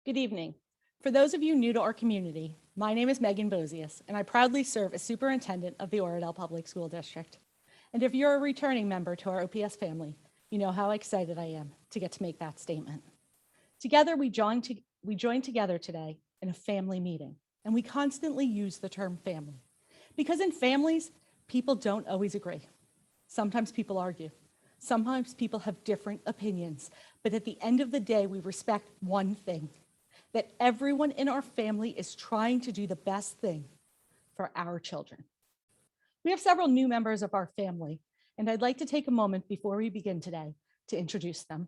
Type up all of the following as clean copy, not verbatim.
Good evening. For those of you new to our community, my name is Megan Bozius, and I proudly serve as superintendent of the Oradell Public School District. And if you're a returning member to our OPS family, you know how excited I am to get to make that statement. Together, we joined together today in a family meeting, and we constantly use the term family. Because in families, people don't always agree. Sometimes people argue. Sometimes people have different opinions, but at the end of the day, we respect one thing, that everyone in our family is trying to do the best thing for our children. We have several new members of our family, and I'd like to take a moment before we begin today to introduce them.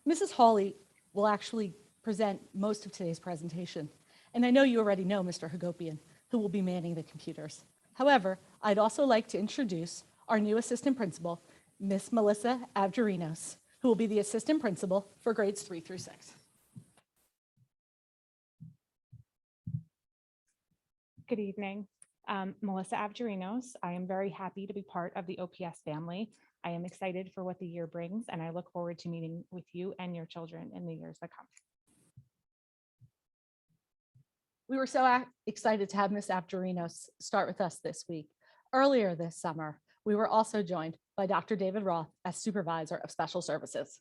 Mrs. Hawley will actually present most of today's presentation, and I know you already know Mr. Hagopian, who will be manning the computers. However, I'd also like to introduce our new assistant principal, Miss Melissa Avgerinos, who will be the assistant principal for grades 3 through 6. Good evening. Melissa Avgerinos. I am very happy to be part of the OPS family. I am excited for what the year brings, and I look forward to meeting with you and your children in the years to come. We were so excited to have Ms. Avgerinos start with us this week. Earlier this summer, we were also joined by Dr. David Roth as Supervisor of Special Services.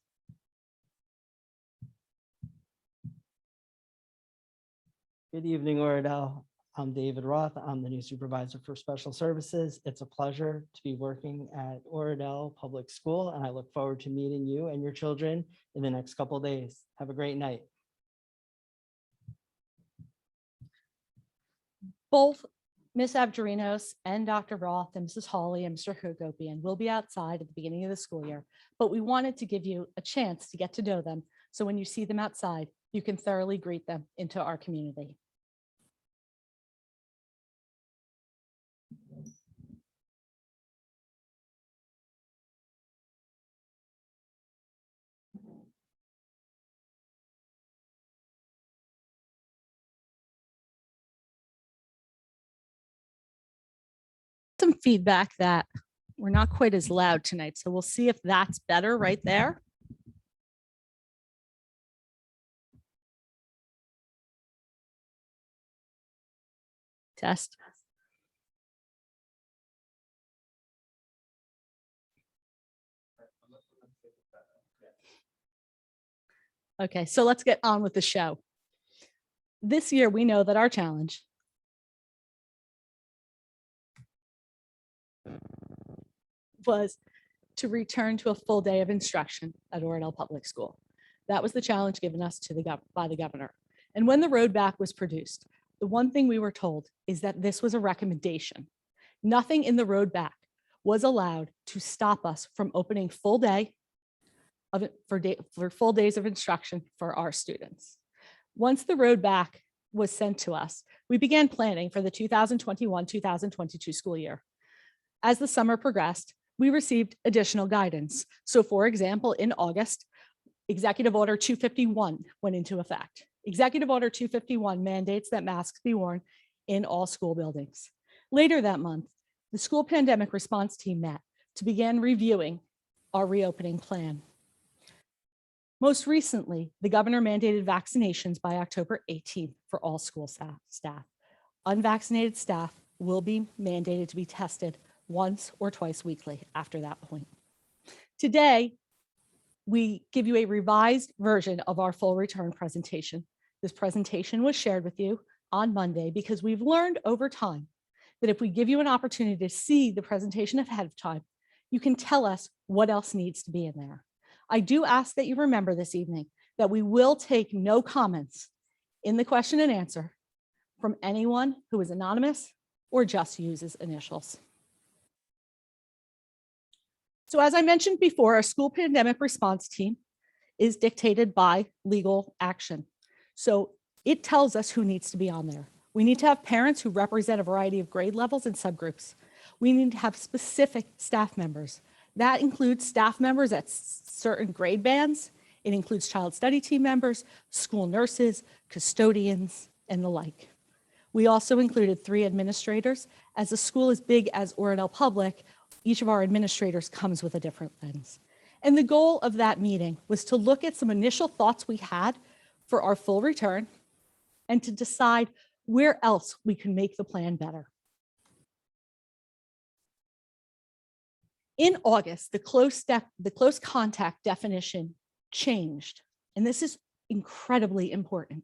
Good evening, Oradell. I'm David Roth. I'm the new Supervisor for Special Services. It's a pleasure to be working at Oradell Public School, and I look forward to meeting you and your children in the next couple of days. Have a great night. Both Ms. Avgerinos and Dr. Roth and Mrs. Hawley and Mr. Hagopian will be outside at the beginning of the school year, but we wanted to give you a chance to get to know them. So when you see them outside, you can thoroughly greet them into our community. Some feedback that we're not quite as loud tonight, so we'll see if that's better right there. Test. Okay, so let's get on with the show. This year, we know that our challenge was to return to a full day of instruction at Oradell Public School. That was the challenge given us by the governor. And when the road back was produced, the one thing we were told is that this was a recommendation. Nothing in the road back was allowed to stop us from opening full day for full days of instruction for our students. Once the road back was sent to us, we began planning for the 2021-2022 school year. As the summer progressed, we received additional guidance. So for example, in August, Executive Order 251 went into effect. Executive Order 251 mandates that masks be worn in all school buildings. Later that month, the school pandemic response team met to begin reviewing our reopening plan. Most recently, the governor mandated vaccinations by October 18th for all school staff. Unvaccinated staff will be mandated to be tested once or twice weekly after that point. Today, we give you a revised version of our full return presentation. This presentation was shared with you on Monday because we've learned over time that if we give you an opportunity to see the presentation ahead of time, you can tell us what else needs to be in there. I do ask that you remember this evening that we will take no comments in the question and answer from anyone who is anonymous or just uses initials. So as I mentioned before, our school pandemic response team is dictated by legal action. So it tells us who needs to be on there. We need to have parents who represent a variety of grade levels and subgroups. We need to have specific staff members. That includes staff members at certain grade bands. It includes child study team members, school nurses, custodians, and the like. We also included 3 administrators. As a school as big as Oradell Public, each of our administrators comes with a different lens. And the goal of that meeting was to look at some initial thoughts we had for our full return and to decide where else we can make the plan better. In August, the close contact definition changed, and this is incredibly important.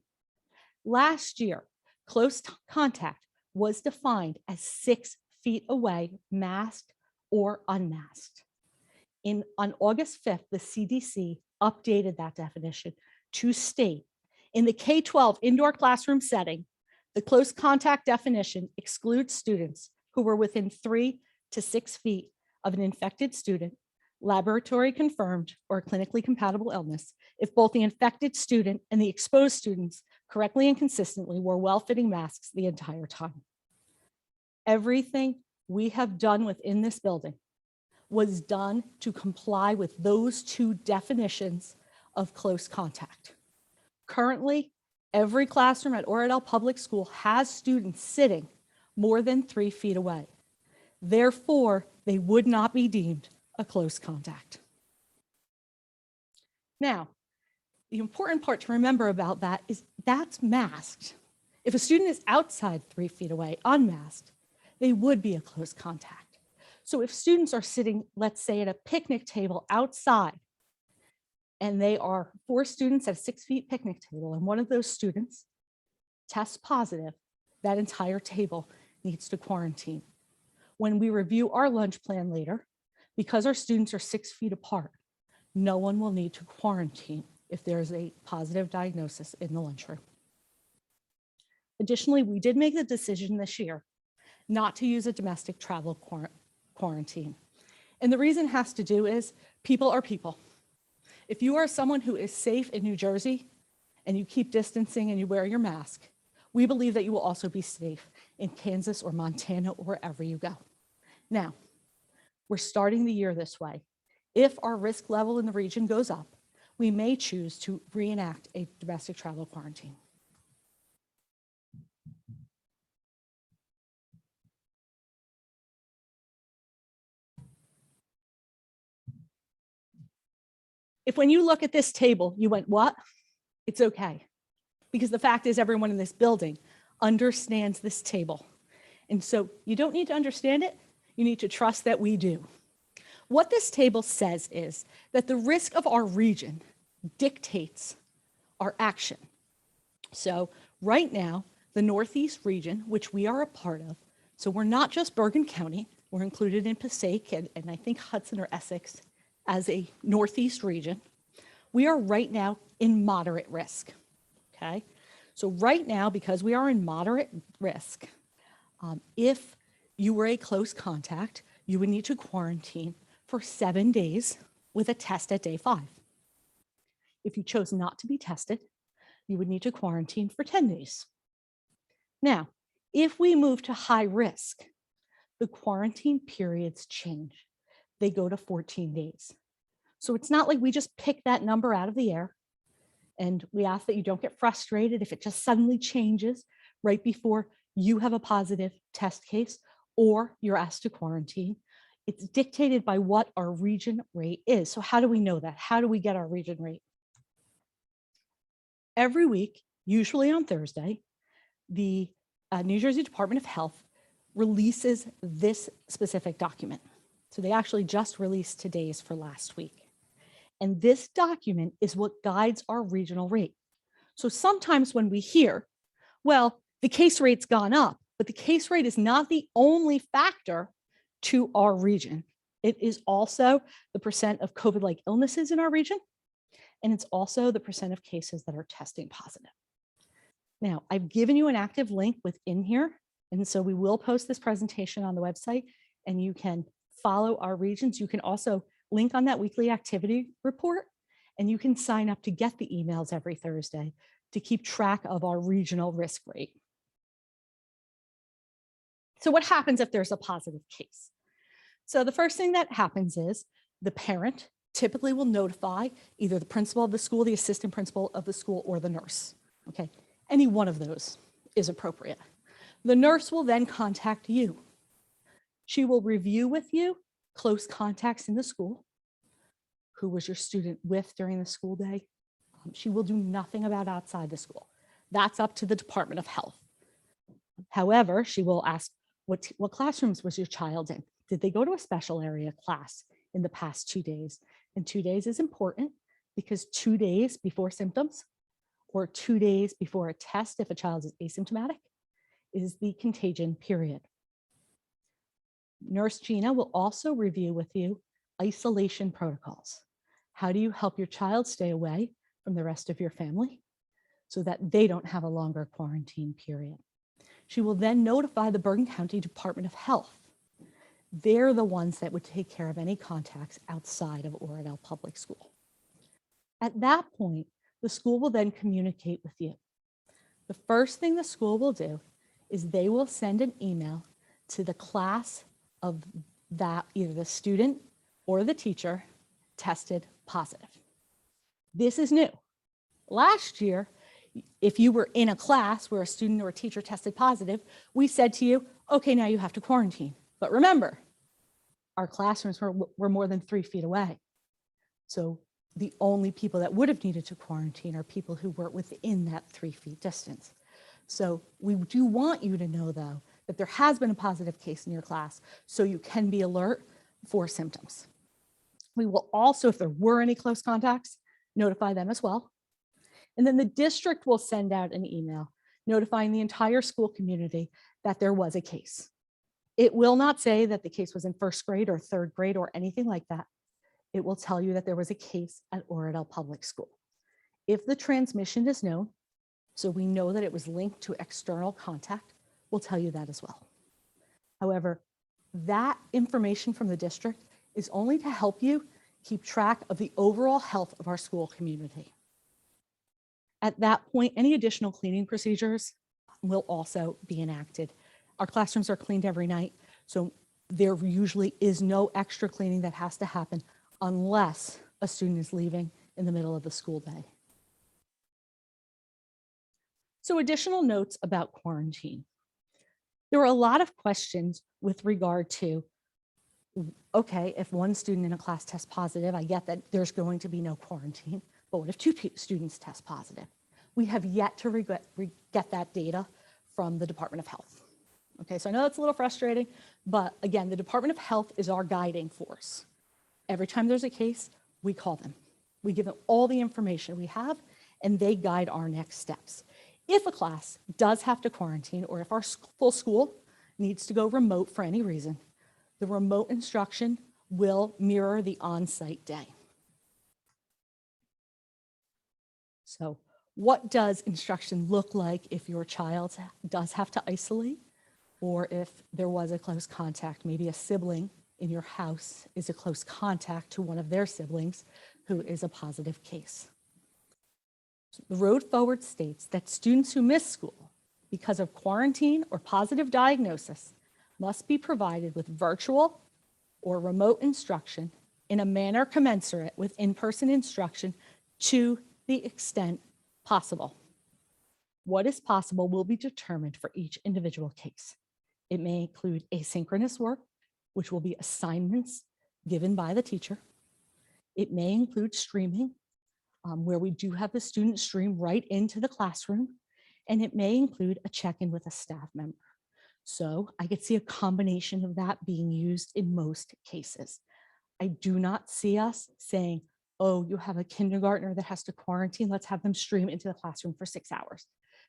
Last year, close contact was defined as 6 feet away, masked or unmasked. On August 5th, the CDC updated that definition to state in the K-12 indoor classroom setting, the close contact definition excludes students who were within 3 to 6 feet of an infected student, laboratory confirmed or clinically compatible illness, if both the infected student and the exposed students correctly and consistently wore well-fitting masks the entire time. Everything we have done within this building was done to comply with those 2 definitions of close contact. Currently, every classroom at Oradell Public School has students sitting more than 3 feet away. Therefore, they would not be deemed a close contact. Now, the important part to remember about that is that's masked. If a student is outside 3 feet away, unmasked, they would be a close contact. So if students are sitting, let's say, at a picnic table outside, and they are 4 students at a 6 feet picnic table, and one of those students tests positive, that entire table needs to quarantine. When we review our lunch plan later, because our students are 6 feet apart, no one will need to quarantine if there is a positive diagnosis in the lunchroom. Additionally, we did make the decision this year not to use a domestic travel quarantine. And the reason has to do is people are people. If you are someone who is safe in New Jersey and you keep distancing and you wear your mask, we believe that you will also be safe in Kansas or Montana or wherever you go. Now, we're starting the year this way. If our risk level in the region goes up, we may choose to reenact a domestic travel quarantine. If when you look at this table, you went, what? It's okay. Because the fact is everyone in this building understands this table. And so you don't need to understand it. You need to trust that we do. What this table says is that the risk of our region dictates our action. So right now, the Northeast region, which we are a part of, so we're not just Bergen County, we're included in Passaic and I think Hudson or Essex as a Northeast region. We are right now in moderate risk, okay? So right now, because we are in moderate risk, if you were a close contact, you would need to quarantine for 7 days with a test at day 5. If you chose not to be tested, you would need to quarantine for 10 days. Now, if we move to high risk, the quarantine periods change. They go to 14 days. So it's not like we just pick that number out of the air, and we ask that you don't get frustrated if it just suddenly changes right before you have a positive test case or you're asked to quarantine. It's dictated by what our region rate is. So how do we know that? How do we get our region rate? Every week, usually on Thursday, the New Jersey Department of Health releases this specific document. So they actually just released today's for last week. And this document is what guides our regional rate. So sometimes when we hear, well, the case rate's gone up, but the case rate is not the only factor to our region. It is also the percent of COVID-like illnesses in our region, and it's also the percent of cases that are testing positive. Now, I've given you an active link within here, and so we will post this presentation on the website, and you can follow our regions. You can also link on that weekly activity report, and you can sign up to get the emails every Thursday to keep track of our regional risk rate. So what happens if there's a positive case? So the first thing that happens is the parent typically will notify either the principal of the school, the assistant principal of the school, or the nurse. Okay, any one of those is appropriate. The nurse will then contact you. She will review with you close contacts in the school. Who was your student with during the school day? She will do nothing about outside the school. That's up to the Department of Health. However, she will ask, what classrooms was your child in? Did they go to a special area class in the past 2 days? And 2 days is important because 2 days before symptoms or 2 days before a test, if a child is asymptomatic, is the contagion period. Nurse Gina will also review with you isolation protocols. How do you help your child stay away from the rest of your family so that they don't have a longer quarantine period? She will then notify the Bergen County Department of Health. They're the ones that would take care of any contacts outside of Oradell Public School. At that point, the school will then communicate with you. The first thing the school will do is they will send an email to the class of that either the student or the teacher tested positive. This is new. Last year, if you were in a class where a student or a teacher tested positive, we said to you, okay, now you have to quarantine. But remember, our classrooms were more than 3 feet away. So the only people that would have needed to quarantine are people who were within that 3 feet distance. So we do want you to know, though, that there has been a positive case in your class, so you can be alert for symptoms. We will also, if there were any close contacts, notify them as well. And then the district will send out an email notifying the entire school community that there was a case. It will not say that the case was in 1st grade or 3rd grade or anything like that. It will tell you that there was a case at Oradell Public School. If the transmission is known, so we know that it was linked to external contact, we'll tell you that as well. However, that information from the district is only to help you keep track of the overall health of our school community. At that point, any additional cleaning procedures will also be enacted. Our classrooms are cleaned every night, so there usually is no extra cleaning that has to happen unless a student is leaving in the middle of the school day. So additional notes about quarantine. There were a lot of questions with regard to, okay, if one student in a class tests positive, I get that there's going to be no quarantine, but what if 2 students test positive? We have yet to get that data from the Department of Health. Okay, so I know that's a little frustrating, but again, the Department of Health is our guiding force. Every time there's a case, we call them. We give them all the information we have, and they guide our next steps. If a class does have to quarantine, or if our full school needs to go remote for any reason, the remote instruction will mirror the on-site day. So what does instruction look like if your child does have to isolate, or if there was a close contact, maybe a sibling in your house is a close contact to one of their siblings who is a positive case? The road forward states that students who miss school because of quarantine or positive diagnosis must be provided with virtual or remote instruction in a manner commensurate with in-person instruction to the extent possible. What is possible will be determined for each individual case. It may include asynchronous work, which will be assignments given by the teacher. It may include streaming, where we do have the student stream right into the classroom, and it may include a check-in with a staff member. So I could see a combination of that being used in most cases. I do not see us saying, oh, you have a kindergartner that has to quarantine, let's have them stream into the classroom for 6 hours,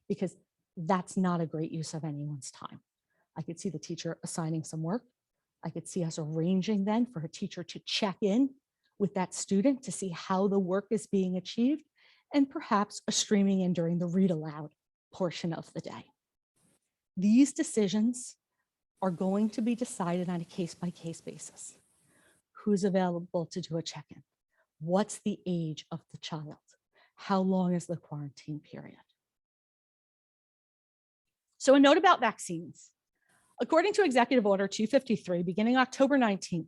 because that's not a great use of anyone's time. I could see the teacher assigning some work. I could see us arranging then for a teacher to check in with that student to see how the work is being achieved, and perhaps a streaming in during the read aloud portion of the day. These decisions are going to be decided on a case-by-case basis. Who's available to do a check-in? What's the age of the child? How long is the quarantine period? So a note about vaccines. According to Executive Order 253, beginning October 19th,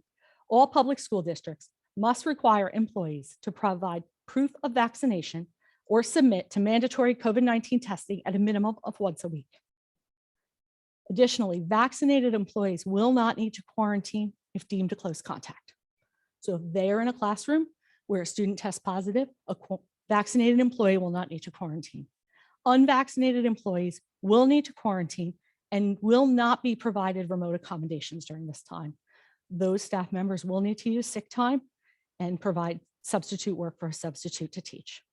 all public school districts must require employees to provide proof of vaccination or submit to mandatory COVID-19 testing at a minimum of once a week. Additionally, vaccinated employees will not need to quarantine if deemed a close contact. So if they are in a classroom where a student tests positive, Vaccinated employee will not need to quarantine. Unvaccinated employees will need to quarantine and will not be provided remote accommodations during this time. Those staff members will need to use sick time and provide substitute work for a substitute to teach.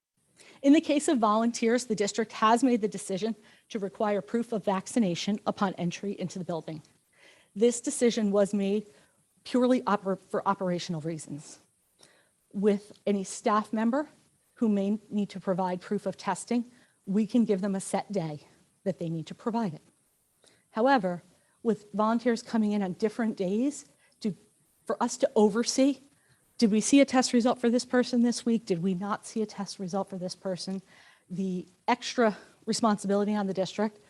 In the case of volunteers, the district has made the decision to require proof of vaccination upon entry into the building. This decision was made purely for operational reasons. With any staff member who may need to provide proof of testing, we can give them a set day that they need to provide it. However, with volunteers coming in on different days, for us to oversee, did we see a test result for this person this week? Did we not see a test result for this person? The extra responsibility on the district,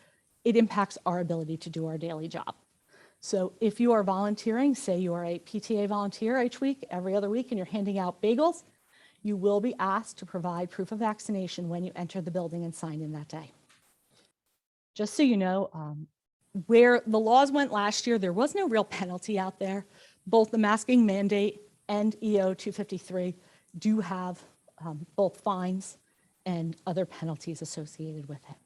it impacts our ability to do our daily job. So if you are volunteering, say you are a PTA volunteer each week, every other week, and you're handing out bagels, you will be asked to provide proof of vaccination when you enter the building and sign in that day. Just so you know, where the laws went last year, there was no real penalty out there. Both the masking mandate and EO 253 do have both fines and other penalties associated with it.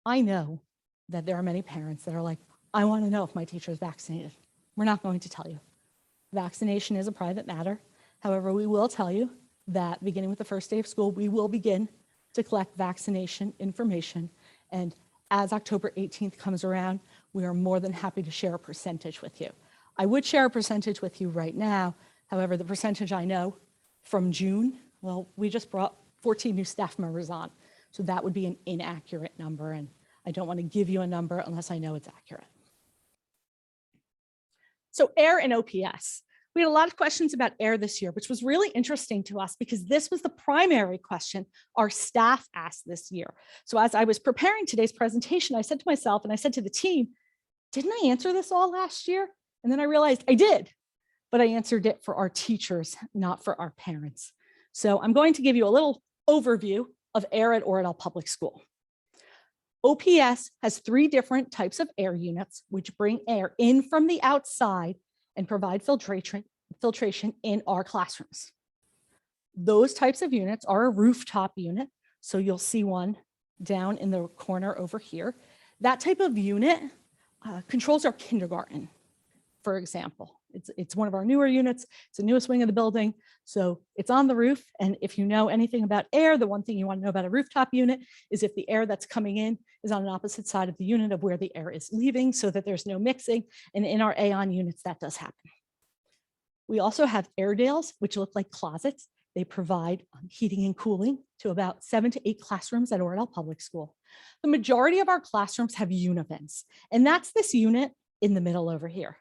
I know that there are many parents that are like, I want to know if my teacher is vaccinated. We're not going to tell you. Vaccination is a private matter. However, we will tell you that beginning with the first day of school, we will begin to collect vaccination information. And as October 18th comes around, we are more than happy to share a percentage with you. I would share a percentage with you right now. However, the percentage I know from June, well, we just brought 14 new staff members on. So that would be an inaccurate number. And I don't want to give you a number unless I know it's accurate. So AIR and OPS. We had a lot of questions about AIR this year, which was really interesting to us because this was the primary question our staff asked this year. So as I was preparing today's presentation, I said to myself and I said to the team, didn't I answer this all last year? And then I realized I did, but I answered it for our teachers, not for our parents. So I'm going to give you a little overview of AIR at Oradell Public School. OPS has 3 different types of air units, which bring air in from the outside and provide filtration in our classrooms. Those types of units are a rooftop unit. So you'll see one down in the corner over here. That type of unit controls our kindergarten, for example. It's one of our newer units. It's the newest wing of the building. So it's on the roof. And if you know anything about air, the one thing you want to know about a rooftop unit is if the air that's coming in is on an opposite side of the unit of where the air is leaving so that there's no mixing. And in our AON units, that does happen. We also have Airedales, which look like closets. They provide heating and cooling to about 7 to 8 classrooms at Oradell Public School. The majority of our classrooms have univents, and that's this unit in the middle over here.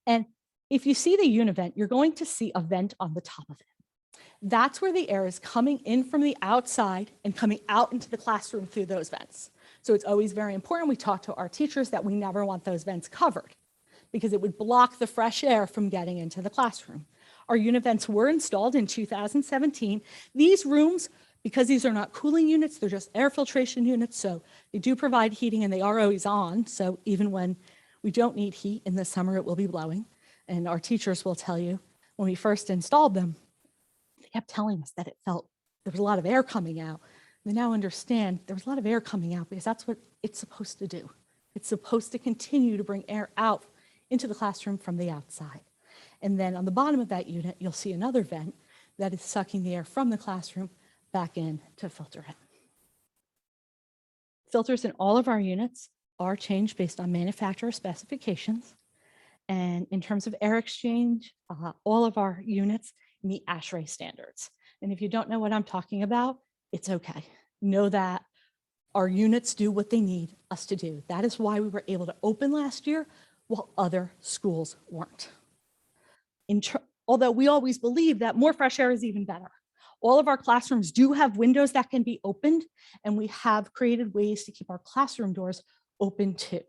And if you see the univent, you're going to see a vent on the top of it. That's where the air is coming in from the outside and coming out into the classroom through those vents. So it's always very important. We talk to our teachers that we never want those vents covered because it would block the fresh air from getting into the classroom. Our univents were installed in 2017. These rooms, because these are not cooling units, they're just air filtration units. So they do provide heating and they are always on. So even when we don't need heat in the summer, it will be blowing. And our teachers will tell you when we first installed them, they kept telling us that it felt there was a lot of air coming out. They now understand there was a lot of air coming out because that's what it's supposed to do. It's supposed to continue to bring air out into the classroom from the outside. And then on the bottom of that unit, you'll see another vent that is sucking the air from the classroom back in to filter it. Filters in all of our units are changed based on manufacturer specifications. And in terms of air exchange, all of our units meet ASHRAE standards. And if you don't know what I'm talking about, it's okay. Know that our units do what they need us to do. That is why we were able to open last year while other schools weren't. Although we always believe that more fresh air is even better. All of our classrooms do have windows that can be opened, and we have created ways to keep our classroom doors open too,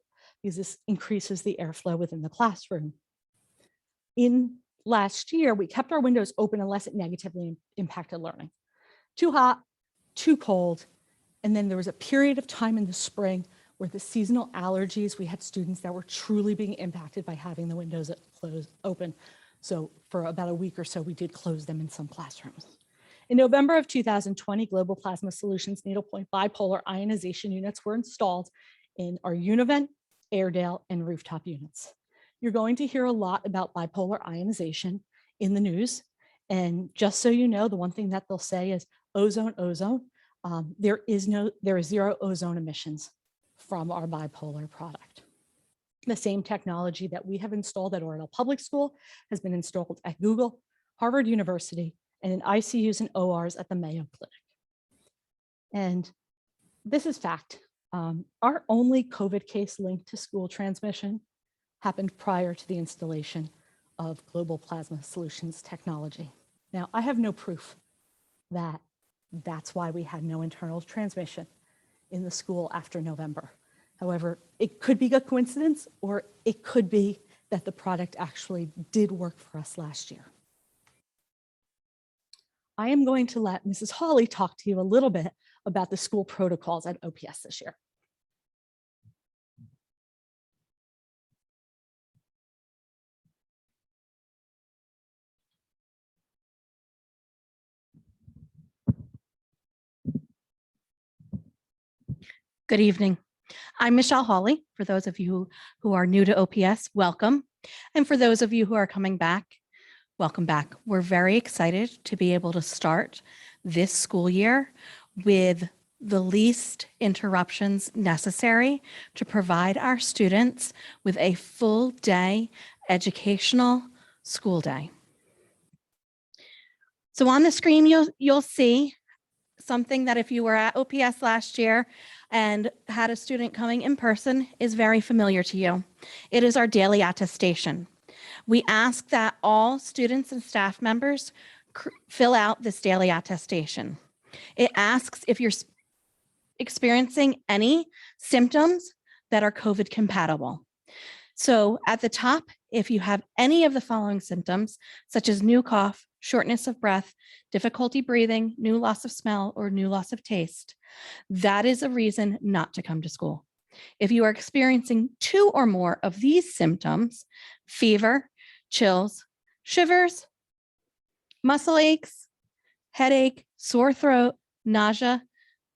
because this increases the airflow within the classroom. In last year, we kept our windows open unless it negatively impacted learning. Too hot, too cold, and then there was a period of time in the spring where the seasonal allergies, we had students that were truly being impacted by having the windows open. So for about a week or so, we did close them in some classrooms. In November of 2020, Global Plasma Solutions needlepoint bipolar ionization units were installed in our Univent, Airedale, and rooftop units. You're going to hear a lot about bipolar ionization in the news. And just so you know, the one thing that they'll say is ozone, ozone. There is zero ozone emissions from our bipolar product. The same technology that we have installed at Oradell Public School has been installed at Google, Harvard University, and in ICUs and ORs at the Mayo Clinic. And this is fact. Our only COVID case linked to school transmission happened prior to the installation of Global Plasma Solutions technology. Now, I have no proof that that's why we had no internal transmission in the school after November. However, it could be a coincidence, or it could be that the product actually did work for us last year. I am going to let Mrs. Hawley talk to you a little bit about the school protocols at OPS this year. Good evening. I'm Michelle Hawley. For those of you who are new to OPS, welcome. And for those of you who are coming back, welcome back. We're very excited to be able to start this school year with the least interruptions necessary to provide our students with a full day educational school day. So on the screen, you'll see something that if you were at OPS last year and had a student coming in person is very familiar to you. It is our daily attestation. We ask that all students and staff members fill out this daily attestation. It asks if you're experiencing any symptoms that are COVID compatible. So at the top, if you have any of the following symptoms, such as new cough, shortness of breath, difficulty breathing, new loss of smell, or new loss of taste, that is a reason not to come to school. If you are experiencing 2 or more of these symptoms, fever, chills, shivers, muscle aches, headache, sore throat, nausea,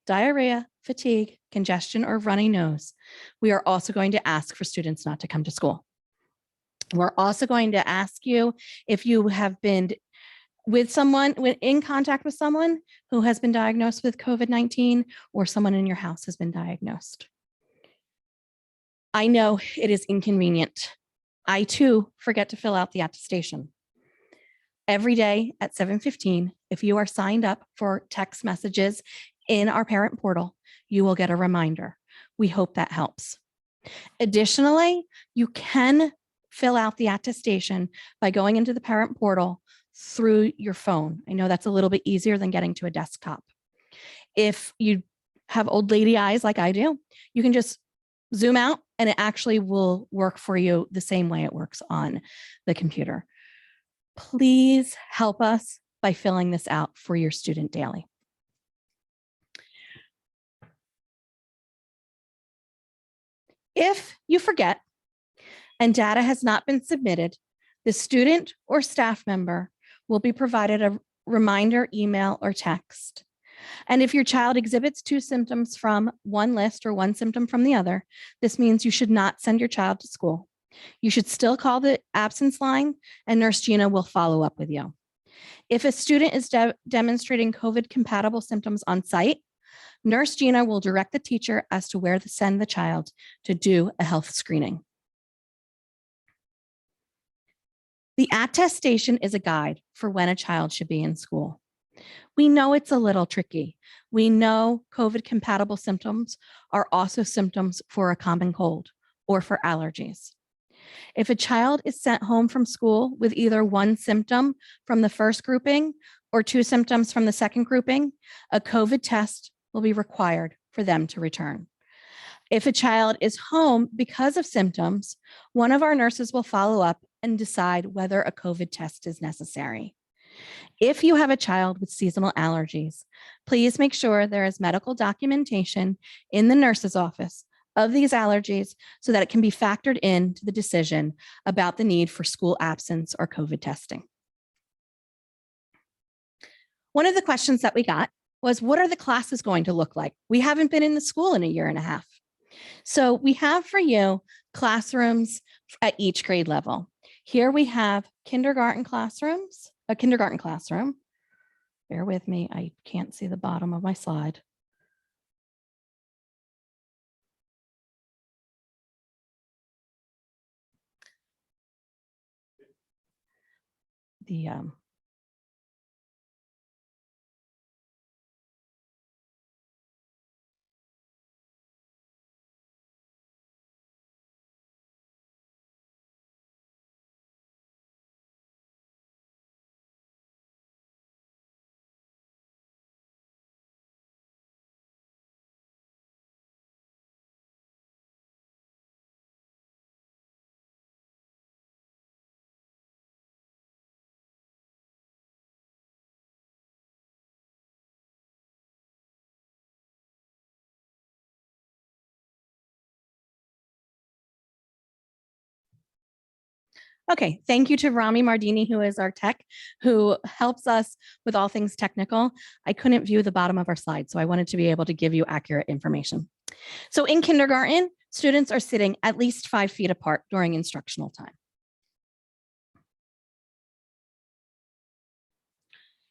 diarrhea, fatigue, congestion, or runny nose, we are also going to ask for students not to come to school. We're also going to ask you if you have been in contact with someone who has been diagnosed with COVID-19, or someone in your house has been diagnosed. I know it is inconvenient. I too forget to fill out the attestation. Every day at 7:15, if you are signed up for text messages in our parent portal, you will get a reminder. We hope that helps. Additionally, you can fill out the attestation by going into the parent portal through your phone. I know that's a little bit easier than getting to a desktop. If you have old lady eyes like I do, you can just zoom out and it actually will work for you the same way it works on the computer. Please help us by filling this out for your student daily. If you forget and data has not been submitted, the student or staff member will be provided a reminder email or text. And if your child exhibits 2 symptoms from one list or 1 symptom from the other, this means you should not send your child to school. You should still call the absence line and Nurse Gina will follow up with you. If a student is demonstrating COVID compatible symptoms on site, Nurse Gina will direct the teacher as to where to send the child to do a health screening. The attestation is a guide for when a child should be in school. We know it's a little tricky. We know COVID compatible symptoms are also symptoms for a common cold or for allergies. If a child is sent home from school with either 1 symptom from the first grouping or 2 symptoms from the second grouping, a COVID test will be required for them to return. If a child is home because of symptoms, one of our nurses will follow up and decide whether a COVID test is necessary. If you have a child with seasonal allergies, please make sure there is medical documentation in the nurse's office of these allergies so that it can be factored into the decision about the need for school absence or COVID testing. One of the questions that we got was, what are the classes going to look like? We haven't been in the school in a year and a half. So we have for you classrooms at each grade level. Here we have kindergarten classrooms, a kindergarten classroom. Bear with me, I can't see the bottom of my slide. The Okay, thank you to Rami Mardini, who is our tech, who helps us with all things technical. I couldn't view the bottom of our slide, so I wanted to be able to give you accurate information. So in kindergarten, students are sitting at least 5 feet apart during instructional time.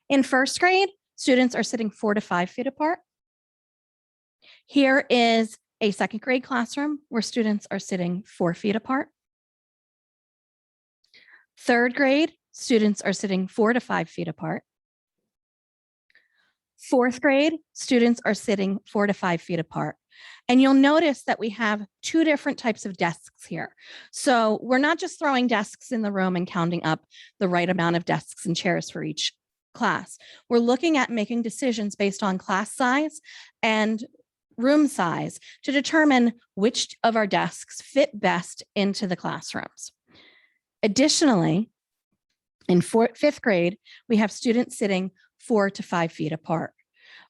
In first grade, students are sitting 4 to 5 feet apart. Here is a second grade classroom where students are sitting 4 feet apart. Third grade, students are sitting 4 to 5 feet apart. Fourth grade, students are sitting 4 to 5 feet apart. And you'll notice that we have 2 different types of desks here. So we're not just throwing desks in the room and counting up the right amount of desks and chairs for each class. We're looking at making decisions based on class size and room size to determine which of our desks fit best into the classrooms. Additionally, in fifth grade, we have students sitting 4 to 5 feet apart.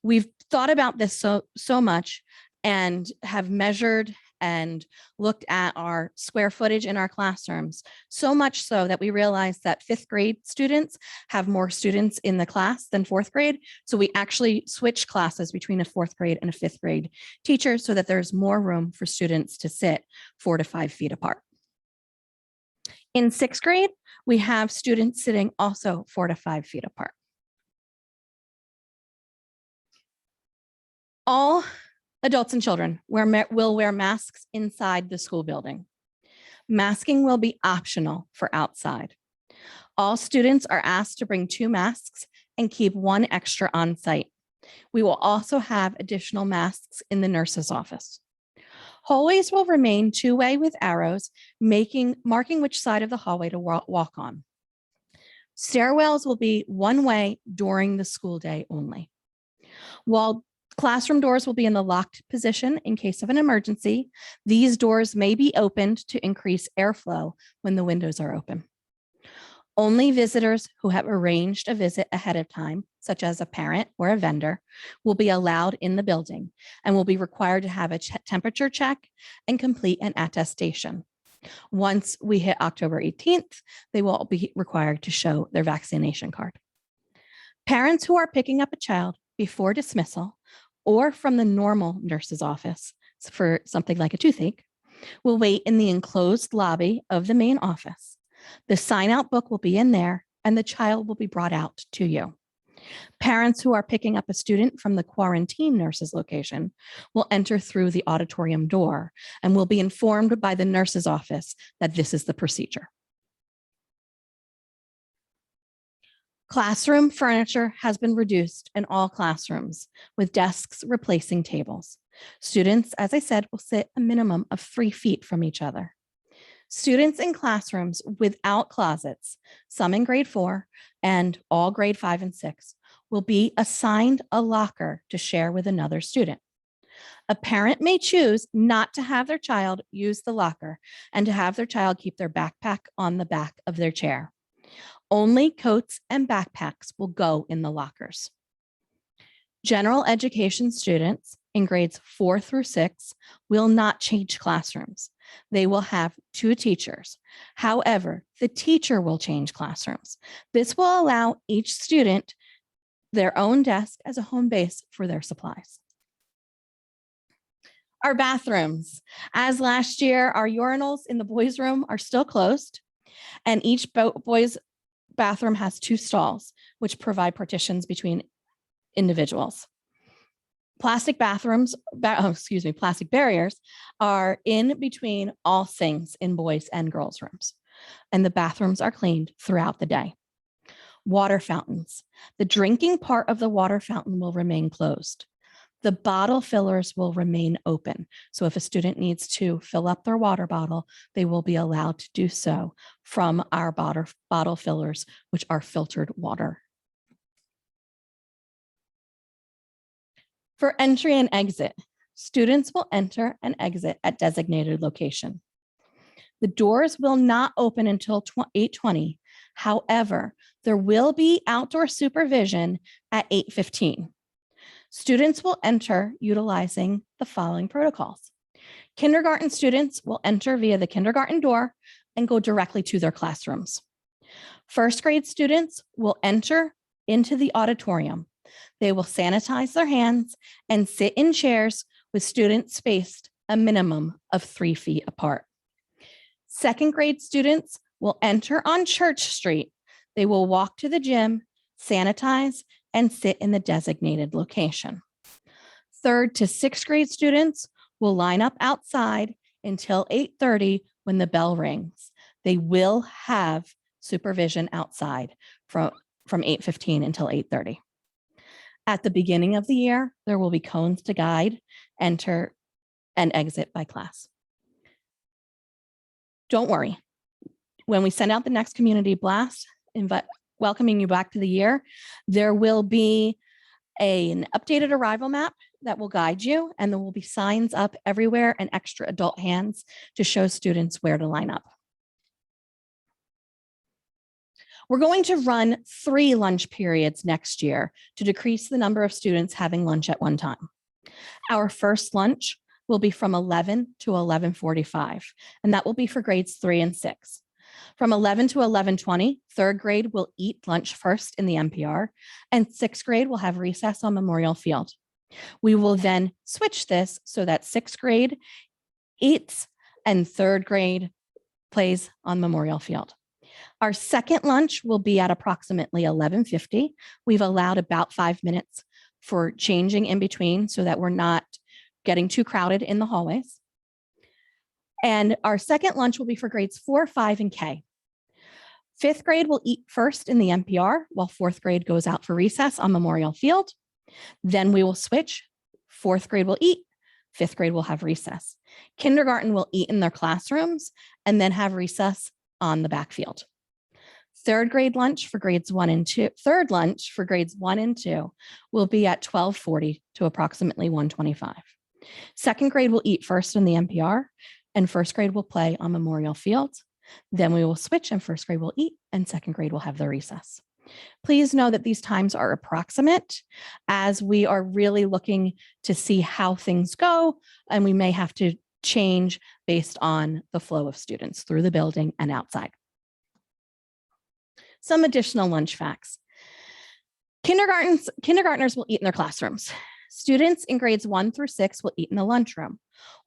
We've thought about this so much and have measured and looked at our square footage in our classrooms, so much so that we realized that fifth grade students have more students in the class than fourth grade. So we actually switch classes between a fourth grade and a fifth grade teacher so that there's more room for students to sit 4 to 5 feet apart. In sixth grade, we have students sitting also 4 to 5 feet apart. All adults and children will wear masks inside the school building. Masking will be optional for outside. All students are asked to bring 2 masks and keep 1 extra on site. We will also have additional masks in the nurse's office. Hallways will remain 2-way with arrows, marking which side of the hallway to walk on. Stairwells will be 1-way during the school day only. While classroom doors will be in the locked position in case of an emergency, these doors may be opened to increase airflow when the windows are open. Only visitors who have arranged a visit ahead of time, such as a parent or a vendor, will be allowed in the building and will be required to have a temperature check and complete an attestation. Once we hit October 18th, they will be required to show their vaccination card. Parents who are picking up a child before dismissal or from the normal nurse's office for something like a toothache will wait in the enclosed lobby of the main office. The sign-out book will be in there and the child will be brought out to you. Parents who are picking up a student from the quarantine nurse's location will enter through the auditorium door and will be informed by the nurse's office that this is the procedure. Classroom furniture has been reduced in all classrooms, with desks replacing tables. Students, as I said, will sit a minimum of 3 feet from each other. Students in classrooms without closets, some in grade 4 and all grade 5 and 6, will be assigned a locker to share with another student. A parent may choose not to have their child use the locker and to have their child keep their backpack on the back of their chair. Only coats and backpacks will go in the lockers. General education students in grades 4 through 6 will not change classrooms. They will have 2 teachers. However, the teacher will change classrooms. This will allow each student their own desk as a home base for their supplies. Our bathrooms. As last year, our urinals in the boys' room are still closed, and each boys' bathroom has 2 stalls, which provide partitions between individuals. Plastic plastic barriers are in between all sinks in boys' and girls' rooms, and the bathrooms are cleaned throughout the day. Water fountains. The drinking part of the water fountain will remain closed. The bottle fillers will remain open. So if a student needs to fill up their water bottle, they will be allowed to do so from our bottle fillers, which are filtered water. For entry and exit, students will enter and exit at designated location. The doors will not open until 8:20. However, there will be outdoor supervision at 8:15. Students will enter utilizing the following protocols. Kindergarten students will enter via the kindergarten door and go directly to their classrooms. First grade students will enter into the auditorium. They will sanitize their hands and sit in chairs with students spaced a minimum of 3 feet apart. Second grade students will enter on Church Street. They will walk to the gym, sanitize, and sit in the designated location. Third to 6th grade students will line up outside until 8:30 when the bell rings. They will have supervision outside from 8:15 until 8:30. At the beginning of the year, there will be cones to guide, enter, and exit by class. Don't worry. When we send out the next community blast, welcoming you back to the year, there will be an updated arrival map that will guide you, and there will be signs up everywhere and extra adult hands to show students where to line up. We're going to run 3 lunch periods next year to decrease the number of students having lunch at one time. Our first lunch will be from 11 to 11:45, and that will be for grades 3 and 6. From 11 to 11:20, 3rd grade will eat lunch first in the MPR, and 6th grade will have recess on Memorial Field. We will then switch this so that 6th grade eats and 3rd grade plays on Memorial Field. Our second lunch will be at approximately 11:50. We've allowed about 5 minutes for changing in between so that we're not getting too crowded in the hallways. And our second lunch will be for grades 4, 5, and K. 5th grade will eat first in the MPR while 4th grade goes out for recess on Memorial Field. Then we will switch. 4th grade will eat. 5th grade will have recess. Kindergarten will eat in their classrooms and then have recess on the backfield. Third lunch for grades 1 and 2 will be at 12:40 to approximately 1:25. 2nd grade will eat first in the MPR, and 1st grade will play on Memorial Field. Then we will switch, and 1st grade will eat, and 2nd grade will have their recess. Please know that these times are approximate, as we are really looking to see how things go, and we may have to change based on the flow of students through the building and outside. Some additional lunch facts. Kindergartners will eat in their classrooms. Students in grades 1 through 6 will eat in the lunchroom.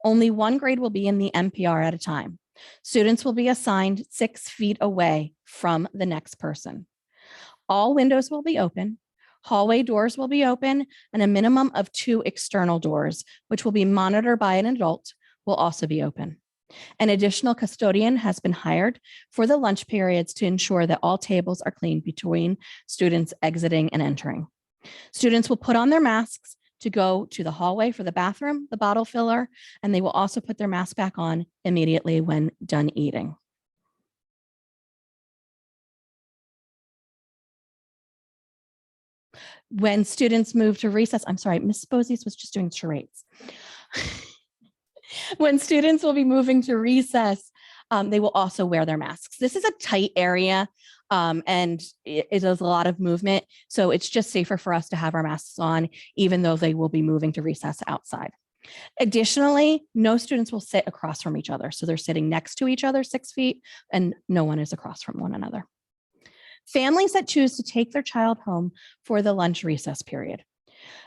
Only one grade will be in the MPR at a time. Students will be assigned 6 feet away from the next person. All windows will be open. Hallway doors will be open, and a minimum of 2 external doors, which will be monitored by an adult, will also be open. An additional custodian has been hired for the lunch periods to ensure that all tables are cleaned between students exiting and entering. Students will put on their masks to go to the hallway for the bathroom, the bottle filler, and they will also put their mask back on immediately when done eating. When students move to recess, I'm sorry, Ms. Sposies was just doing charades. When students will be moving to recess, they will also wear their masks. This is a tight area, and it does a lot of movement. So it's just safer for us to have our masks on, even though they will be moving to recess outside. Additionally, no students will sit across from each other. So they're sitting next to each other 6 feet, and no one is across from one another. Families that choose to take their child home for the lunch recess period.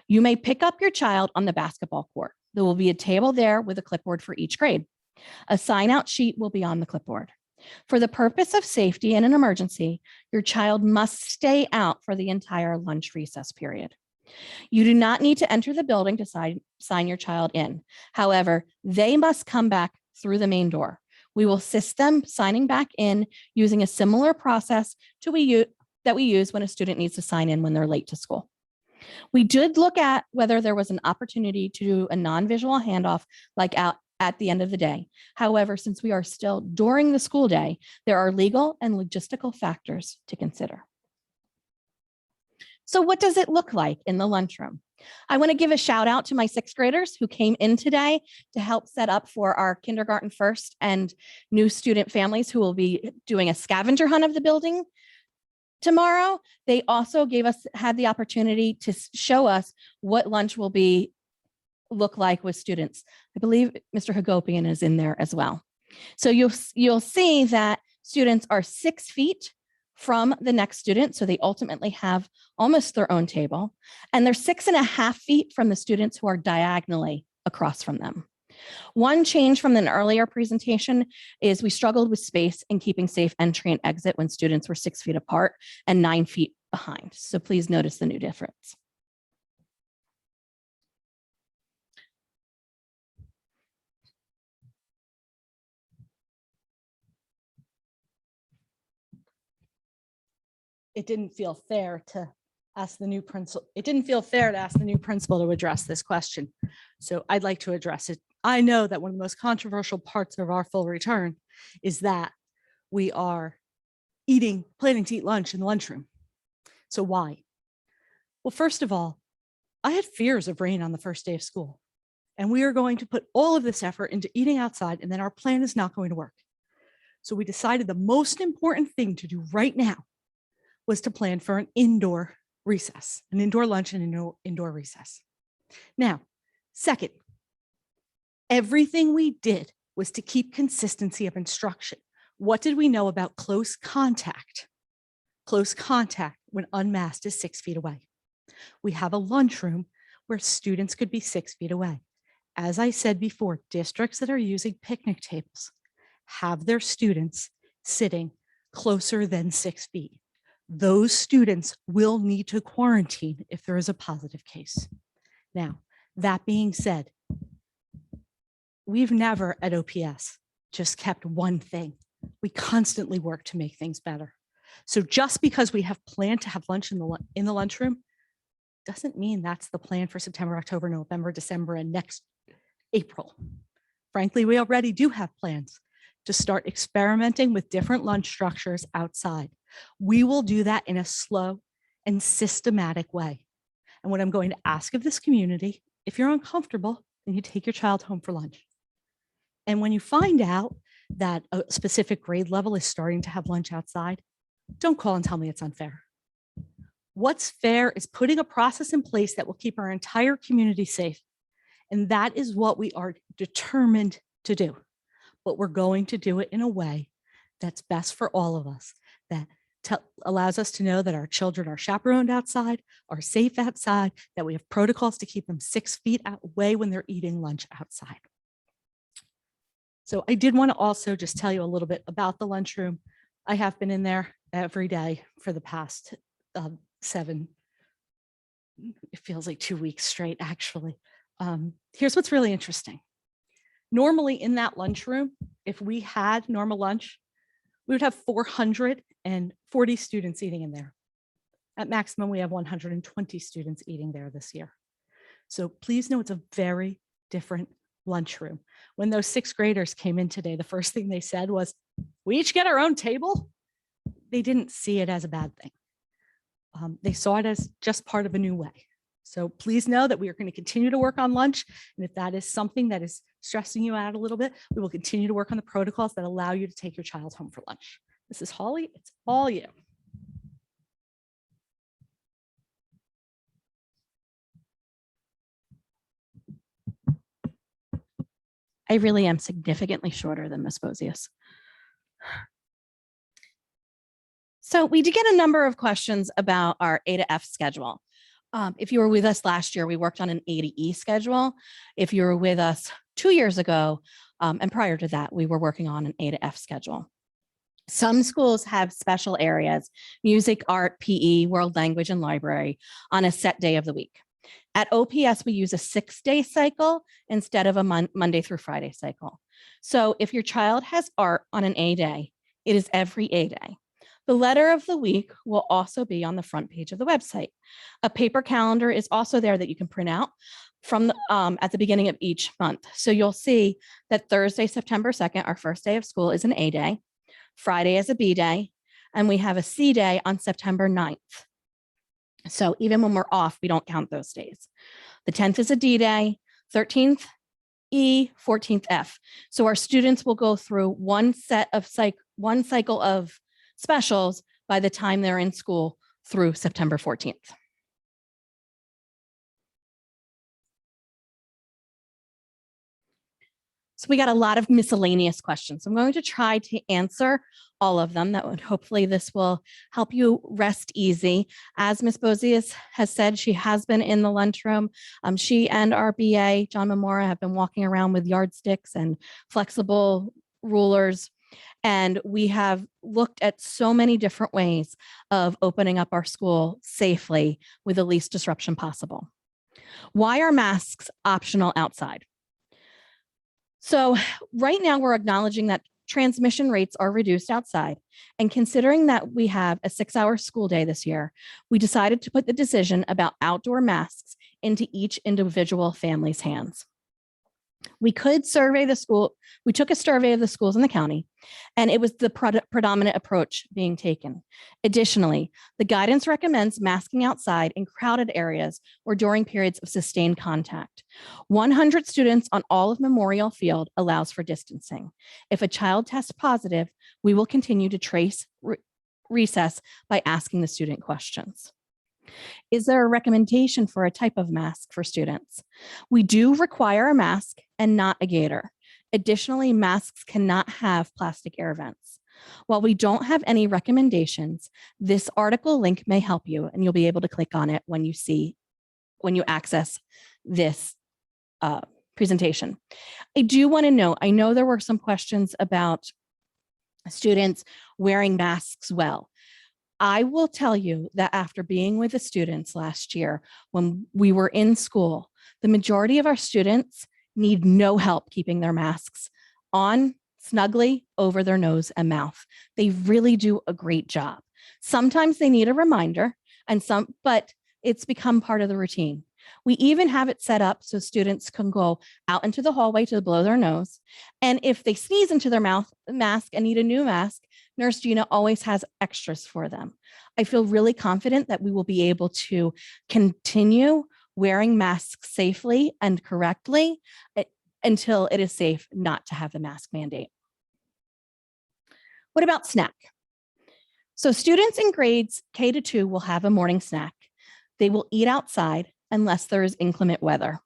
You may pick up your child on the basketball court. There will be a table there with a clipboard for each grade. A sign-out sheet will be on the clipboard. For the purpose of safety in an emergency, your child must stay out for the entire lunch recess period. You do not need to enter the building to sign your child in. However, they must come back through the main door. We will assist them signing back in using a similar process that we use when a student needs to sign in when they're late to school. We did look at whether there was an opportunity to do a non-visual handoff like out at the end of the day. However, since we are still during the school day, there are legal and logistical factors to consider. So what does it look like in the lunchroom? I want to give a shout out to my sixth graders who came in today to help set up for our kindergarten first and new student families who will be doing a scavenger hunt of the building tomorrow. They also had the opportunity to show us what lunch will look like with students. I believe Mr. Hagopian is in there as well. So you'll see that students are 6 feet from the next student. So they ultimately have almost their own table, and they're 6.5 feet from the students who are diagonally across from them. One change from an earlier presentation is we struggled with space and keeping safe entry and exit when students were 6 feet apart and 9 feet behind. So please notice the new difference. It didn't feel fair to ask the new principal. It didn't feel fair to ask the new principal to address this question. So I'd like to address it. I know that one of the most controversial parts of our full return is that we are planning to eat lunch in the lunchroom. So why? Well, first of all, I had fears of rain on the first day of school, and we are going to put all of this effort into eating outside, and then our plan is not going to work. So we decided the most important thing to do right now was to plan for an indoor recess, an indoor lunch and an indoor recess. Now, second, everything we did was to keep consistency of instruction. What did we know about close contact? Close contact when unmasked is 6 feet away. We have a lunchroom where students could be 6 feet away. As I said before, districts that are using picnic tables have their students sitting closer than 6 feet. Those students will need to quarantine if there is a positive case. Now, that being said, we've never at OPS just kept one thing. We constantly work to make things better. So just because we have planned to have lunch in the lunchroom doesn't mean that's the plan for September, October, November, December, and next April. Frankly, we already do have plans to start experimenting with different lunch structures outside. We will do that in a slow and systematic way. And what I'm going to ask of this community, if you're uncomfortable, then you take your child home for lunch. And when you find out that a specific grade level is starting to have lunch outside, don't call and tell me it's unfair. What's fair is putting a process in place that will keep our entire community safe. And that is what we are determined to do. But we're going to do it in a way that's best for all of us, that allows us to know that our children are chaperoned outside, are safe outside, that we have protocols to keep them 6 feet away when they're eating lunch outside. So I did want to also just tell you a little bit about the lunchroom. I have been in there every day for the past 7, it feels like 2 weeks straight, actually. Here's what's really interesting. Normally in that lunchroom, if we had normal lunch, we would have 440 students eating in there. At maximum, we have 120 students eating there this year. So please know it's a very different lunchroom. When those 6th graders came in today, the first thing they said was, we each get our own table. They didn't see it as a bad thing. They saw it as just part of a new way. So please know that we are going to continue to work on lunch. And if that is something that is stressing you out a little bit, we will continue to work on the protocols that allow you to take your child home for lunch. This is Holly. It's all you. I really am significantly shorter than Ms. Bozius. So we did get a number of questions about our A to F schedule. If you were with us last year, we worked on an A to E schedule. If you were with us 2 years ago, and prior to that, we were working on an A to F schedule. Some schools have special areas, music, art, PE, world language, and library on a set day of the week. At OPS, we use a 6-day cycle instead of a Monday through Friday cycle. So if your child has art on an A day, it is every A day. The letter of the week will also be on the front page of the website. A paper calendar is also there that you can print out from at the beginning of each month. So you'll see that Thursday, September 2nd, our first day of school, is an A day. Friday is a B day, and we have a C day on September 9th. So even when we're off, we don't count those days. The 10th is a D day, 13th E, 14th F. So our students will go through one cycle of specials by the time they're in school through September 14th. So we got a lot of miscellaneous questions. I'm going to try to answer all of them. That would hopefully this will help you rest easy. As Ms. Bozius has said, she has been in the lunchroom. She and our BA, John Mamora, have been walking around with yardsticks and flexible rulers. And we have looked at so many different ways of opening up our school safely with the least disruption possible. Why are masks optional outside? So right now we're acknowledging that transmission rates are reduced outside. And considering that we have a 6-hour school day this year, we decided to put the decision about outdoor masks into each individual family's hands. We could survey the school. We took a survey of the schools in the county, and it was the predominant approach being taken. Additionally, the guidance recommends masking outside in crowded areas or during periods of sustained contact. 100 students on all of Memorial Field allows for distancing. If a child tests positive, we will continue to trace recess by asking the student questions. Is there a recommendation for a type of mask for students? We do require a mask and not a gaiter. Additionally, masks cannot have plastic air vents. While we don't have any recommendations, this article link may help you, and you'll be able to click on it when you access this presentation. I do want to note, I know there were some questions about students wearing masks well. I will tell you that after being with the students last year, when we were in school, the majority of our students need no help keeping their masks on snugly over their nose and mouth. They really do a great job. Sometimes they need a reminder, but it's become part of the routine. We even have it set up so students can go out into the hallway to blow their nose. And if they sneeze into their mask and need a new mask, Nurse Gina always has extras for them. I feel really confident that we will be able to continue wearing masks safely and correctly until it is safe not to have the mask mandate. What about snack? So students in grades K to 2 will have a morning snack. They will eat outside unless there is inclement weather.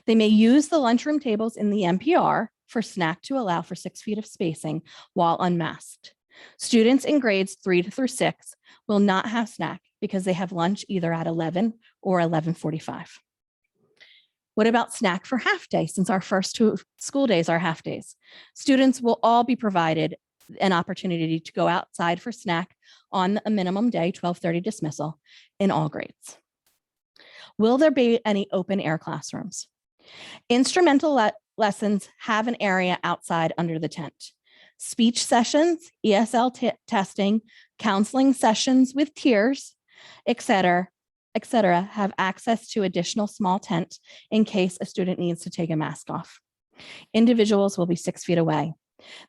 They may use the lunchroom tables in the NPR for snack to allow for 6 feet of spacing while unmasked. Students in grades 3 through 6 will not have snack because they have lunch either at 11 or 11:45. What about snack for half day, since our first 2 school days are half days? Students will all be provided an opportunity to go outside for snack on a minimum day, 12:30 dismissal in all grades. Will there be any open air classrooms? Instrumental lessons have an area outside under the tent. Speech sessions, ESL testing, counseling sessions with tiers, et cetera, have access to additional small tent in case a student needs to take a mask off. Individuals will be 6 feet away.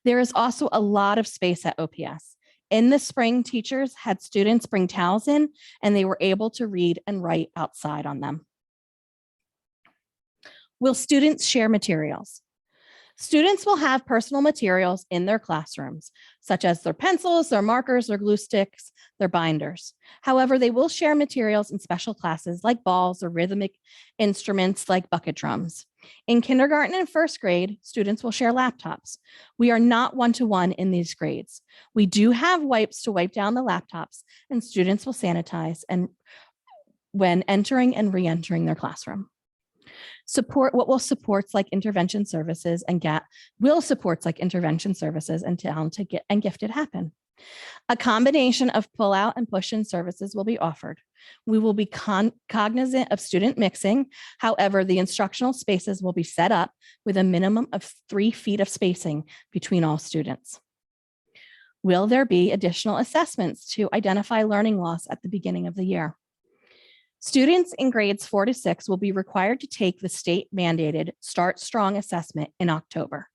There is also a lot of space at OPS. In the spring, teachers had students bring towels in, and they were able to read and write outside on them. Will students share materials? Students will have personal materials in their classrooms, such as their pencils, their markers, their glue sticks, their binders. However, they will share materials in special classes like balls or rhythmic instruments like bucket drums. In kindergarten and first grade, students will share laptops. We are not one-to-one in these grades. We do have wipes to wipe down the laptops, and students will sanitize and when entering and re-entering their classroom. Supports like intervention services and talented and gifted happen. A combination of pull out and push in services will be offered. We will be cognizant of student mixing. However, the instructional spaces will be set up with a minimum of 3 feet of spacing between all students. Will there be additional assessments to identify learning loss at the beginning of the year? Students in grades 4 to 6 will be required to take the state mandated Start Strong assessment in October.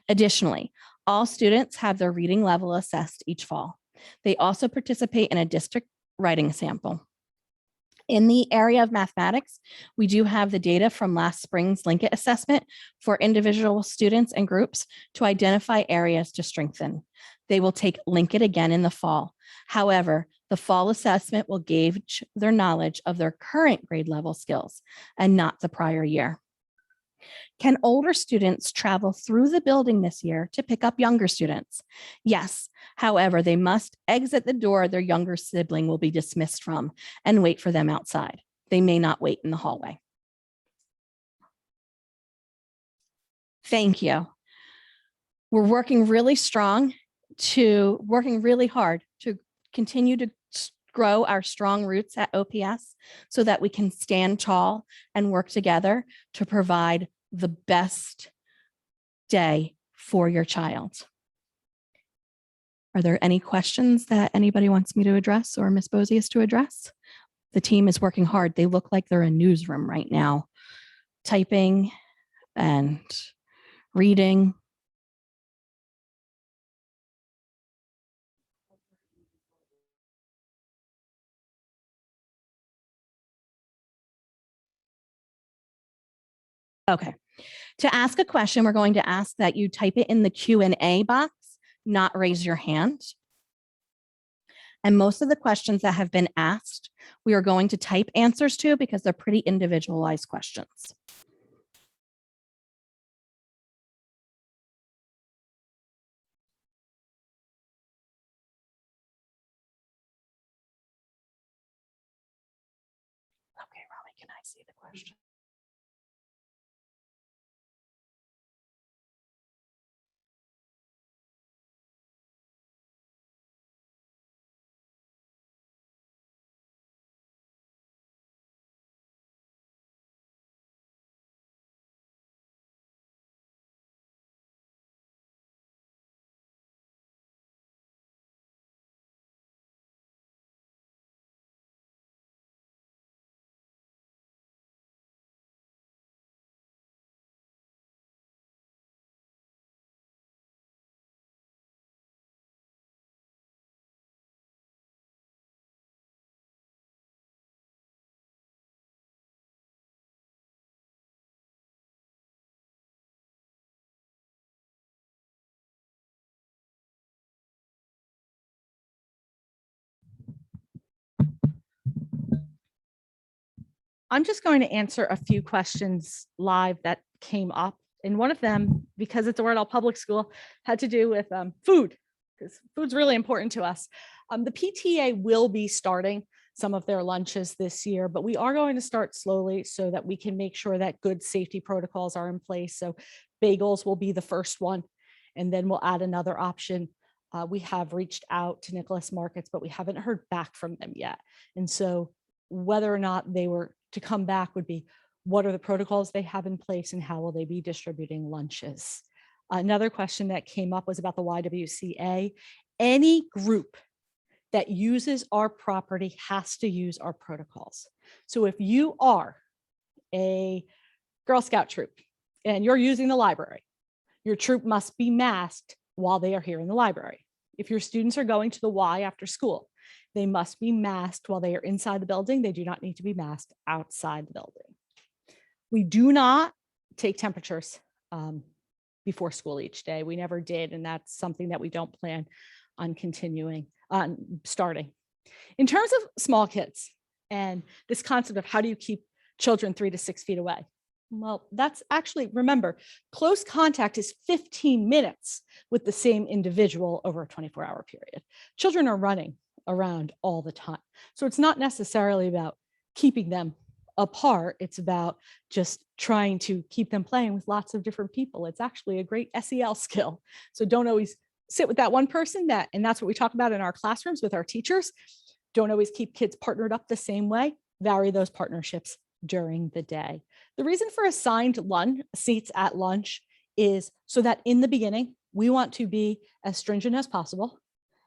Additionally, all students have their reading level assessed each fall. They also participate in a district writing sample. In the area of mathematics, we do have the data from last spring's Linkit assessment for individual students and groups to identify areas to strengthen. They will take Linkit again in the fall. However, the fall assessment will gauge their knowledge of their current grade level skills and not the prior year. Can older students travel through the building this year to pick up younger students? Yes. However, they must exit the door their younger sibling will be dismissed from and wait for them outside. They may not wait in the hallway. Thank you. We're working really hard to continue to grow our strong roots at OPS so that we can stand tall and work together to provide the best day for your child. Are there any questions that anybody wants me to address or Ms. Bozius to address? The team is working hard. They look like they're in a newsroom right now, typing and reading. Okay. To ask a question, we're going to ask that you type it in the Q&A box, not raise your hand. And most of the questions that have been asked, we are going to type answers to because they're pretty individualized questions. Okay, Raleigh, can I see the question? I'm just going to answer a few questions live that came up. And one of them, because it's a Oradell Public School, had to do with food, because food's really important to us. The PTA will be starting some of their lunches this year, but we are going to start slowly so that we can make sure that good safety protocols are in place. So bagels will be the first one, and then we'll add another option. We have reached out to Nicholas Markets, but we haven't heard back from them yet. And so whether or not they were to come back would be, what are the protocols they have in place and how will they be distributing lunches? Another question that came up was about the YWCA. Any group that uses our property has to use our protocols. So if you are a Girl Scout troop and you're using the library, your troop must be masked while they are here in the library. If your students are going to the Y after school, they must be masked while they are inside the building. They do not need to be masked outside the building. We do not take temperatures before school each day. We never did, and that's something that we don't plan on starting. In terms of small kids and this concept of how do you keep children 3 to 6 feet away? Well, that's actually, remember, close contact is 15 minutes with the same individual over a 24-hour period. Children are running around all the time. So it's not necessarily about keeping them apart. It's about just trying to keep them playing with lots of different people. It's actually a great SEL skill. So don't always sit with that one person and that's what we talk about in our classrooms with our teachers. Don't always keep kids partnered up the same way. Vary those partnerships during the day. The reason for assigned seats at lunch is so that in the beginning, we want to be as stringent as possible.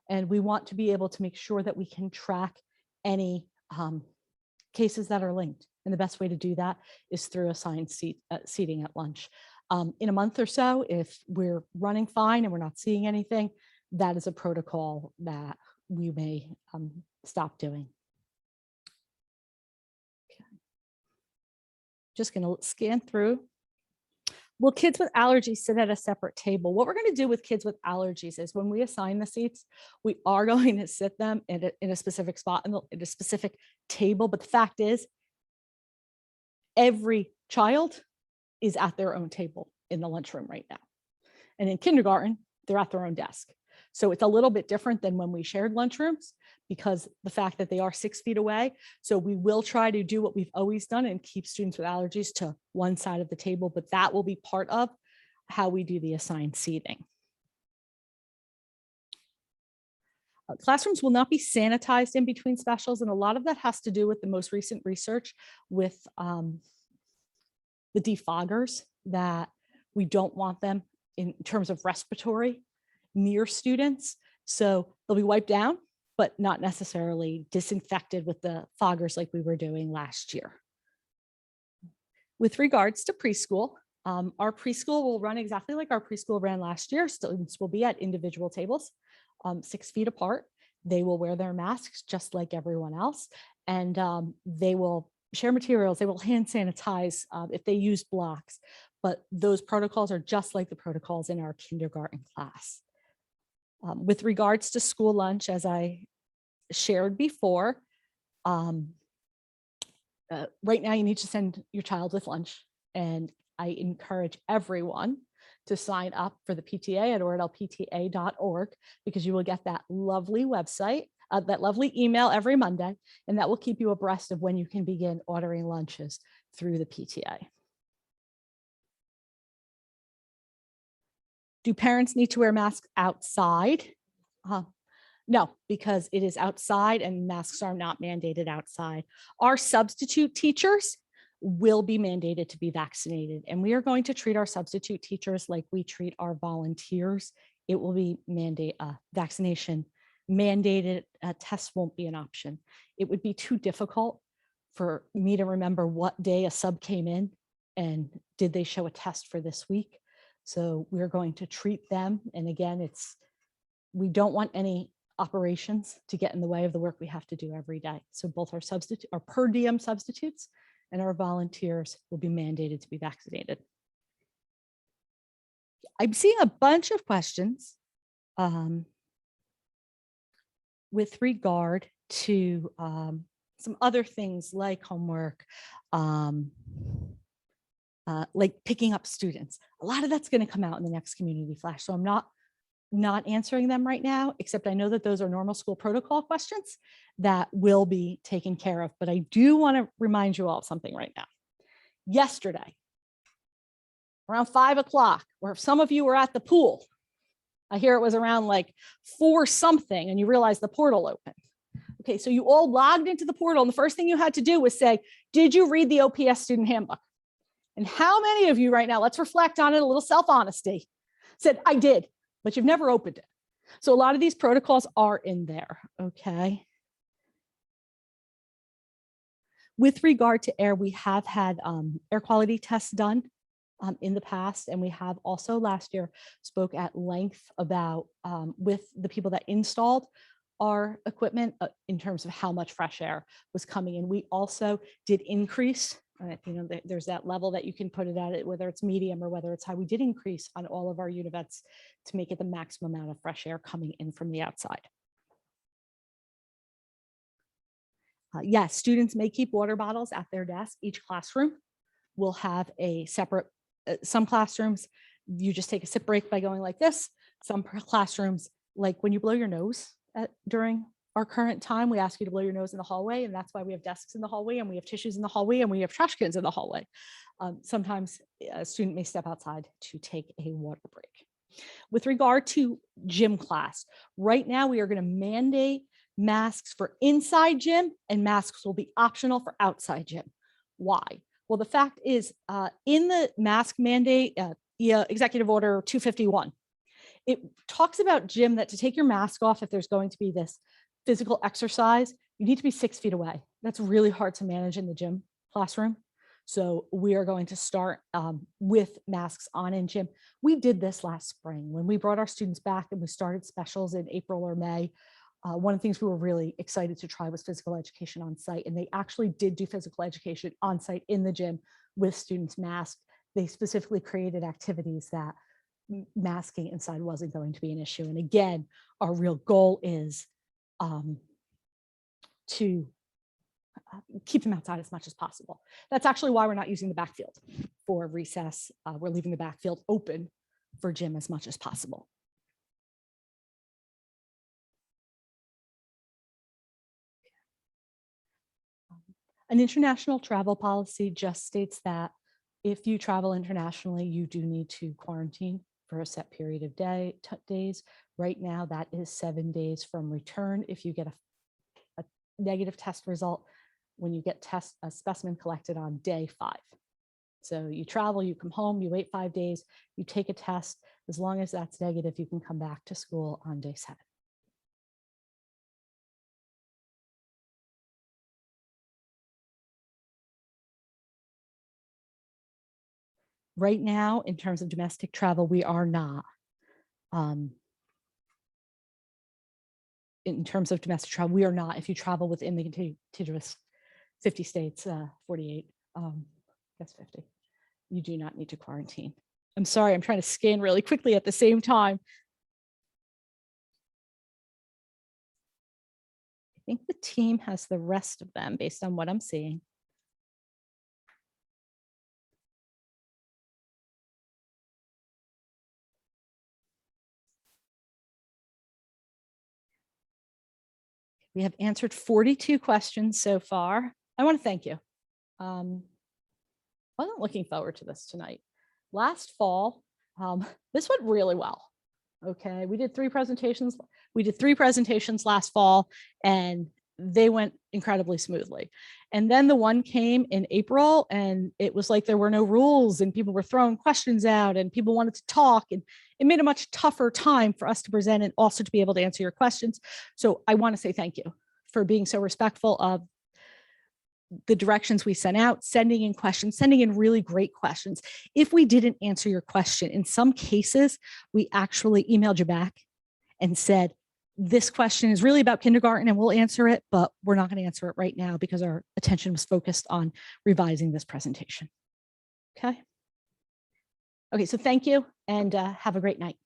And we want to be able to make sure that we can track any cases that are linked. And the best way to do that is through assigned seating at lunch. In a month or so, if we're running fine and we're not seeing anything, that is a protocol that we may stop doing. Just going to scan through. Will kids with allergies sit at a separate table? What we're going to do with kids with allergies is when we assign the seats, we are going to sit them in a specific spot in a specific table. But the fact is, every child is at their own table in the lunchroom right now. And in kindergarten, they're at their own desk. So it's a little bit different than when we shared lunchrooms because the fact that they are 6 feet away. So we will try to do what we've always done and keep students with allergies to one side of the table, but that will be part of how we do the assigned seating. Classrooms will not be sanitized in between specials, and a lot of that has to do with the most recent research with the defoggers, that we don't want them in terms of respiratory near students. So they'll be wiped down, but not necessarily disinfected with the foggers like we were doing last year. With regards to preschool, our preschool will run exactly like our preschool ran last year. Students will be at individual tables, 6 feet apart. They will wear their masks just like everyone else, and they will share materials. They will hand sanitize if they use blocks, but those protocols are just like the protocols in our kindergarten class. With regards to school lunch, as I shared before, right now you need to send your child with lunch, and I encourage everyone to sign up for the PTA at oradellpta.org, because you will get that lovely website, that lovely email every Monday, and that will keep you abreast of when you can begin ordering lunches through the PTA. Do parents need to wear masks outside? No, because it is outside and masks are not mandated outside. Our substitute teachers will be mandated to be vaccinated, and we are going to treat our substitute teachers like we treat our volunteers. It will be vaccination mandated. Tests won't be an option. It would be too difficult for me to remember what day a sub came in and did they show a test for this week. So we're going to treat them. And again, we don't want any operations to get in the way of the work we have to do every day. So both our per diem substitutes and our volunteers will be mandated to be vaccinated. I'm seeing a bunch of questions with regard to some other things like homework, like picking up students. A lot of that's going to come out in the next community flash. So I'm not answering them right now, except I know that those are normal school protocol questions that will be taken care of. But I do want to remind you all of something right now. Yesterday, around 5 o'clock, or if some of you were at the pool, I hear it was around like 4 something, and you realize the portal opened. Okay, so you all logged into the portal, and the first thing you had to do was say, did you read the OPS student handbook? And how many of you right now, let's reflect on it, a little self-honesty, said, I did, but you've never opened it. So a lot of these protocols are in there, okay? With regard to air, we have had air quality tests done in the past, and we have also last year spoke at length about with the people that installed our equipment in terms of how much fresh air was coming in. We also did increase There's that level that you can put it at it, whether it's medium or whether it's high. We did increase on all of our univets to make it the maximum amount of fresh air coming in from the outside. Yes, students may keep water bottles at their desk. Each classroom will have a separate, some classrooms, you just take a sip break by going like this. Some classrooms, like when you blow your nose during our current time, we ask you to blow your nose in the hallway, and that's why we have desks in the hallway, and we have tissues in the hallway, and we have trash cans in the hallway. Sometimes a student may step outside to take a water break. With regard to gym class, right now we are going to mandate masks for inside gym, and masks will be optional for outside gym. Why? Well, the fact is, in the mask mandate, Executive Order 251, it talks about gym that to take your mask off, if there's going to be this physical exercise, you need to be 6 feet away. That's really hard to manage in the gym classroom. So we are going to start with masks on in gym. We did this last spring when we brought our students back and we started specials in April or May. One of the things we were really excited to try was physical education on site, and they actually did do physical education on site in the gym with students masked. They specifically created activities that masking inside wasn't going to be an issue. And again, our real goal is to keep them outside as much as possible. That's actually why we're not using the backfield for recess. We're leaving the backfield open for gym as much as possible. An international travel policy just states that if you travel internationally, you do need to quarantine for a set period of days. Right now, that is 7 days from return. If you get a negative test result, when you get a specimen collected on day 5. So you travel, you come home, you wait 5 days, you take a test. As long as that's negative, you can come back to school on day 7. Right now, in terms of domestic travel, we are not. In terms of domestic travel, we are not. If you travel within the contiguous 50 states, 48, I guess 50, you do not need to quarantine. I'm sorry, I'm trying to scan really quickly at the same time. I think the team has the rest of them based on what I'm seeing. We have answered 42 questions so far. I want to thank you. Wasn't looking forward to this tonight. Last fall, this went really well. Okay, we did 3 presentations. We did 3 presentations last fall, and they went incredibly smoothly. And then the one came in April, and it was like there were no rules, and people were throwing questions out, and people wanted to talk, and it made a much tougher time for us to present and also to be able to answer your questions. So I want to say thank you for being so respectful of the directions we sent out, sending in questions, sending in really great questions. If we didn't answer your question, in some cases, we actually emailed you back and said, this question is really about kindergarten and we'll answer it, but we're not going to answer it right now because our attention was focused on revising this presentation. Okay. Okay, so thank you and have a great night.